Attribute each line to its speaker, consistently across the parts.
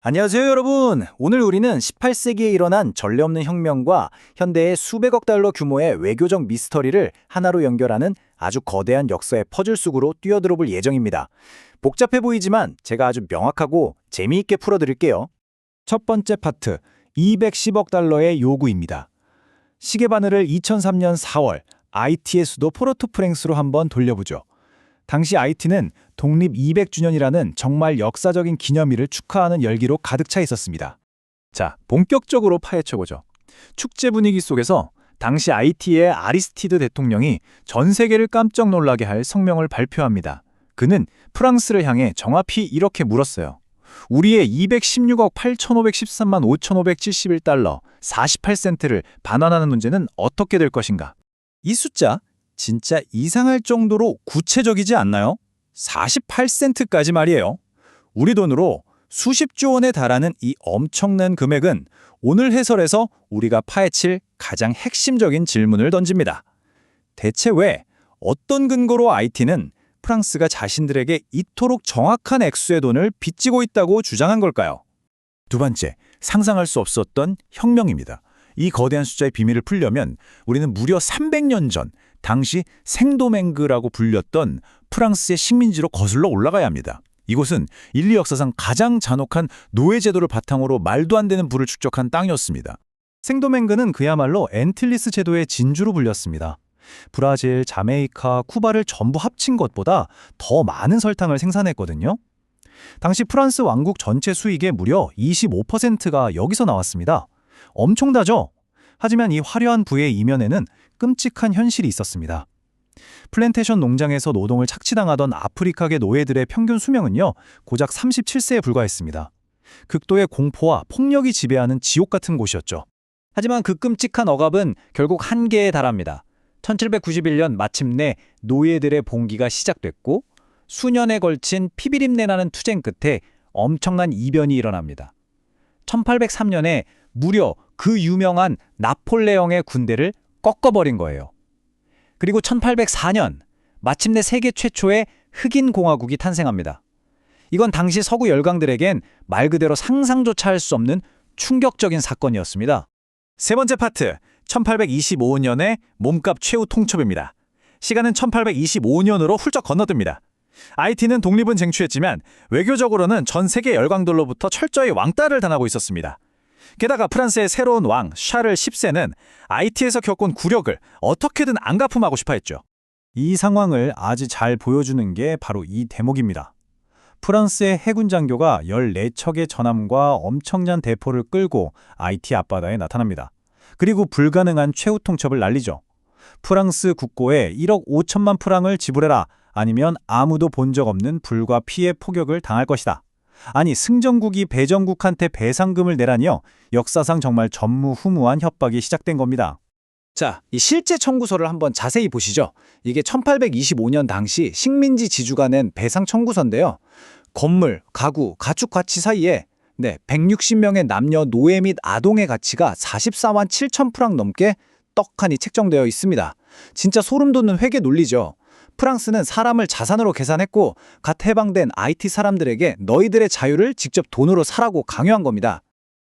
Speaker 1: 안녕하세요, 여러분. 오늘 우리는 18세기에 일어난 전례 없는 혁명과 현대의 수백억 달러 규모의 외교적 미스터리를 하나로 연결하는 아주 거대한 역사의 퍼즐 속으로 뛰어들어 볼 예정입니다. 복잡해 보이지만 제가 아주 명확하고 재미있게 풀어드릴게요. 첫 번째 파트, 210억 달러의 요구입니다. 시계 바늘을 2003년 4월 IT의 수도 포르토프랭스로 한번 돌려보죠. 당시 IT는 독립 200주년이라는 정말 역사적인 기념일을 축하하는 열기로 가득 차 있었습니다. 자, 본격적으로 파헤쳐보죠. 축제 분위기 속에서 당시 IT의 아리스티드 대통령이 전 세계를 깜짝 놀라게 할 성명을 발표합니다. 그는 프랑스를 향해 정확히 이렇게 물었어요. 우리의 216억 8,513만 5,571달러 48센트를 반환하는 문제는 어떻게 될 것인가? 이 숫자 진짜 이상할 정도로 구체적이지 않나요? 48센트까지 말이에요. 우리 돈으로 수십조 원에 달하는 이 엄청난 금액은 오늘 해설에서 우리가 파헤칠 가장 핵심적인 질문을 던집니다. 대체 왜, 어떤 근거로 IT는 프랑스가 자신들에게 이토록 정확한 액수의 돈을 빚지고 있다고 주장한 걸까요? 두 번째, 상상할 수 없었던 혁명입니다. 이 거대한 숫자의 비밀을 풀려면 우리는 무려 300년 전 당시 생도맹그라고 불렸던 프랑스의 식민지로 거슬러 올라가야 합니다. 이곳은 인류 역사상 가장 잔혹한 노예제도를 바탕으로 말도 안 되는 부를 축적한 땅이었습니다. 생도맹그는 그야말로 엔틸리스 제도의 진주로 불렸습니다. 브라질, 자메이카, 쿠바를 전부 합친 것보다 더 많은 설탕을 생산했거든요. 당시 프랑스 왕국 전체 수익의 무려 25%가 여기서 나왔습니다. 엄청나죠? 하지만 이 화려한 부의 이면에는 끔찍한 현실이 있었습니다. 플랜테이션 농장에서 노동을 착취당하던 아프리카계 노예들의 평균 수명은요, 고작 37세에 불과했습니다. 극도의 공포와 폭력이 지배하는 지옥 같은 곳이었죠. 하지만 그 끔찍한 억압은 결국 한계에 달합니다. 1791년 마침내 노예들의 봉기가 시작됐고 수년에 걸친 피비린내 나는 투쟁 끝에 엄청난 이변이 일어납니다. 1803년에 무려 그 유명한 나폴레옹의 군대를 꺾어버린 거예요. 그리고 1804년 마침내 세계 최초의 흑인 공화국이 탄생합니다. 이건 당시 서구 열강들에겐 말 그대로 상상조차 할 수 없는 충격적인 사건이었습니다. 세 번째 파트, 1825년의 몸값 최후 통첩입니다. 시간은 1825년으로 훌쩍 건너듭니다. IT는 독립은 쟁취했지만 외교적으로는 전 세계 열강들로부터 철저히 왕따를 당하고 있었습니다. 게다가 프랑스의 새로운 왕 샤를 10세는 IT에서 겪은 굴욕을 어떻게든 안갚음하고 싶어 했죠. 이 상황을 아주 잘 보여주는 게 바로 이 대목입니다. 프랑스의 해군 장교가 14척의 전함과 엄청난 대포를 끌고 IT 앞바다에 나타납니다. 그리고 불가능한 최후 통첩을 날리죠. 프랑스 국고에 1억 5천만 프랑을 지불해라, 아니면 아무도 본 적 없는 불과 피해 폭격을 당할 것이다. 아니, 승전국이 배정국한테 배상금을 내라니요. 역사상 정말 전무후무한 협박이 시작된 겁니다. 자, 이 실제 청구서를 한번 자세히 보시죠. 이게 1825년 당시 식민지 지주가 낸 배상 청구서인데요. 건물, 가구, 가축 가치 사이에 160명의 남녀 노예 및 아동의 가치가 44만 7천 프랑 넘게 떡하니 책정되어 있습니다. 진짜 소름 돋는 회계 논리죠. 프랑스는 사람을 자산으로 계산했고 갓 해방된 IT 사람들에게 너희들의 자유를 직접 돈으로 사라고 강요한 겁니다.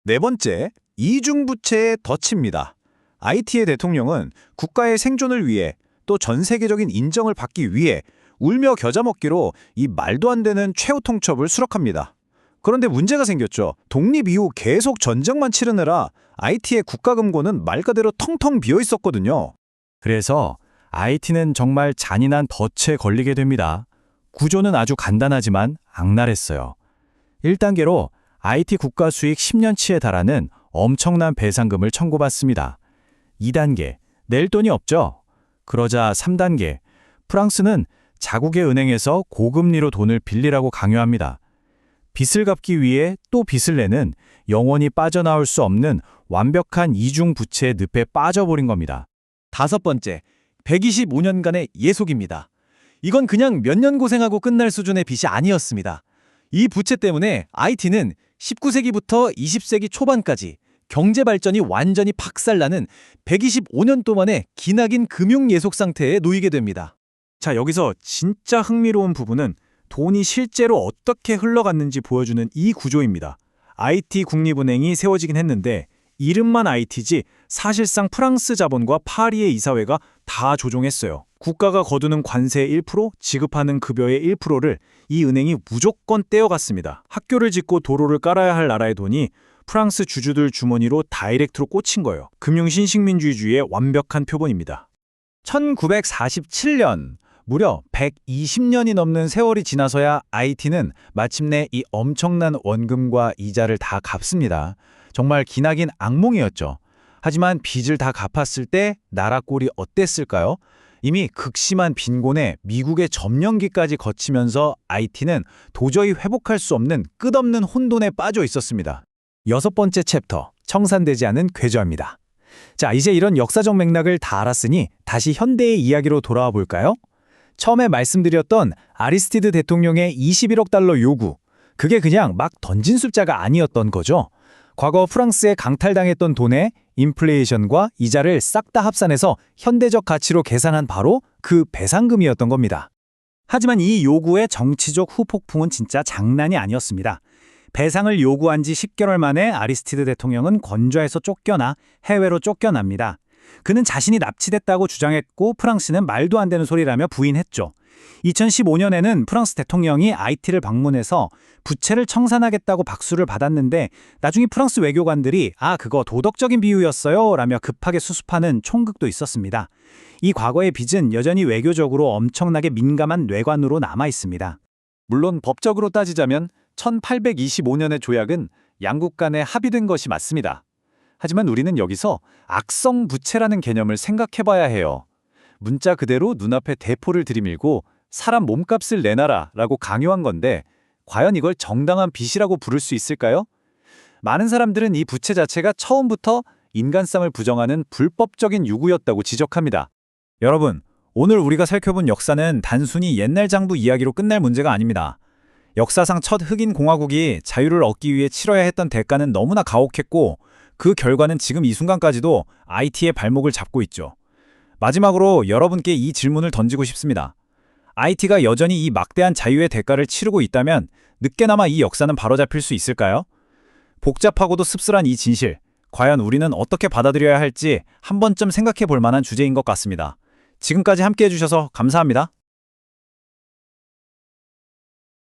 Speaker 1: 네 번째, 이중부채의 덫입니다. IT의 대통령은 국가의 생존을 위해 또 전 세계적인 인정을 받기 위해 울며 겨자 먹기로 이 말도 안 되는 최후 통첩을 수락합니다. 그런데 문제가 생겼죠. 독립 이후 계속 전쟁만 치르느라 IT의 국가금고는 말 그대로 텅텅 비어 있었거든요. 그래서 IT는 정말 잔인한 덫에 걸리게 됩니다. 구조는 아주 간단하지만 악랄했어요. 1단계로 IT 국가 수익 10년치에 달하는 엄청난 배상금을 청구받습니다. 2단계, 낼 돈이 없죠. 그러자 3단계, 프랑스는 자국의 은행에서 고금리로 돈을 빌리라고 강요합니다. 빚을 갚기 위해 또 빚을 내는 영원히 빠져나올 수 없는 완벽한 이중부채의 늪에 빠져버린 겁니다. 다섯 번째, 125년간의 예속입니다. 이건 그냥 몇 년 고생하고 끝날 수준의 빚이 아니었습니다. 이 부채 때문에 IT는 19세기부터 20세기 초반까지 경제 발전이 완전히 박살나는 125년 동안의 기나긴 금융 예속 상태에 놓이게 됩니다. 자, 여기서 진짜 흥미로운 부분은 돈이 실제로 어떻게 흘러갔는지 보여주는 이 구조입니다.
Speaker 2: IT 국립은행이 세워지긴 했는데 이름만 IT지 사실상 프랑스 자본과 파리의 이사회가 다 조종했어요. 국가가 거두는 관세 1%, 지급하는 급여의 1%를 이 은행이 무조건 떼어갔습니다. 학교를 짓고 도로를 깔아야 할 나라의 돈이 프랑스 주주들 주머니로 다이렉트로 꽂힌 거예요. 금융 신식민주의주의의 완벽한 표본입니다.
Speaker 1: 1947년, 무려 120년이 넘는 세월이 지나서야 IT는 마침내 이 엄청난 원금과 이자를 다 갚습니다. 정말 기나긴 악몽이었죠. 하지만 빚을 다 갚았을 때 나라 꼴이 어땠을까요? 이미 극심한 빈곤에 미국의 점령기까지 거치면서 IT는 도저히 회복할 수 없는 끝없는 혼돈에 빠져 있었습니다. 6번째 챕터, 청산되지 않은 괴조입니다. 자, 이제 이런 역사적 맥락을 다 알았으니 다시 현대의 이야기로 돌아와 볼까요? 처음에 말씀드렸던 아리스티드 대통령의 21억 달러 요구, 그게 그냥 막 던진 숫자가 아니었던 거죠. 과거 프랑스에 강탈당했던 돈에 인플레이션과 이자를 싹 다 합산해서 현대적 가치로 계산한 바로 그 배상금이었던 겁니다. 하지만 이 요구의 정치적 후폭풍은 진짜 장난이 아니었습니다. 배상을 요구한 지 10개월 만에 아리스티드 대통령은 건좌에서 쫓겨나 해외로 쫓겨납니다. 그는 자신이 납치됐다고 주장했고 프랑스는 말도 안 되는 소리라며 부인했죠. 2015년에는 프랑스 대통령이 IT를 방문해서 부채를 청산하겠다고 박수를 받았는데 나중에 프랑스 외교관들이 그거 도덕적인 비유였어요 라며 급하게 수습하는 총극도 있었습니다. 이 과거의 빚은 여전히 외교적으로 엄청나게 민감한 뇌관으로 남아 있습니다. 물론 법적으로 따지자면 1825년의 조약은 양국 간에 합의된 것이 맞습니다. 하지만 우리는 여기서 악성 부채라는 개념을 생각해봐야 해요. 문자 그대로 눈앞에 대포를 들이밀고 사람 몸값을 내놔라 라고 강요한 건데 과연 이걸 정당한 빚이라고 부를 수 있을까요? 많은 사람들은 이 부채 자체가 처음부터 인간성을 부정하는 불법적인 요구였다고 지적합니다. 여러분, 오늘 우리가 살펴본 역사는 단순히 옛날 장부 이야기로 끝날 문제가 아닙니다. 역사상 첫 흑인 공화국이 자유를 얻기 위해 치러야 했던 대가는 너무나 가혹했고 그 결과는 지금 이 순간까지도 IT의 발목을 잡고 있죠. 마지막으로 여러분께 이 질문을 던지고 싶습니다. IT가 여전히 이 막대한 자유의 대가를 치르고 있다면 늦게나마 이 역사는 바로잡힐 수 있을까요? 복잡하고도 씁쓸한 이 진실, 과연 우리는 어떻게 받아들여야 할지 한 번쯤 생각해 볼 만한 주제인 것 같습니다. 지금까지 함께해 주셔서 감사합니다.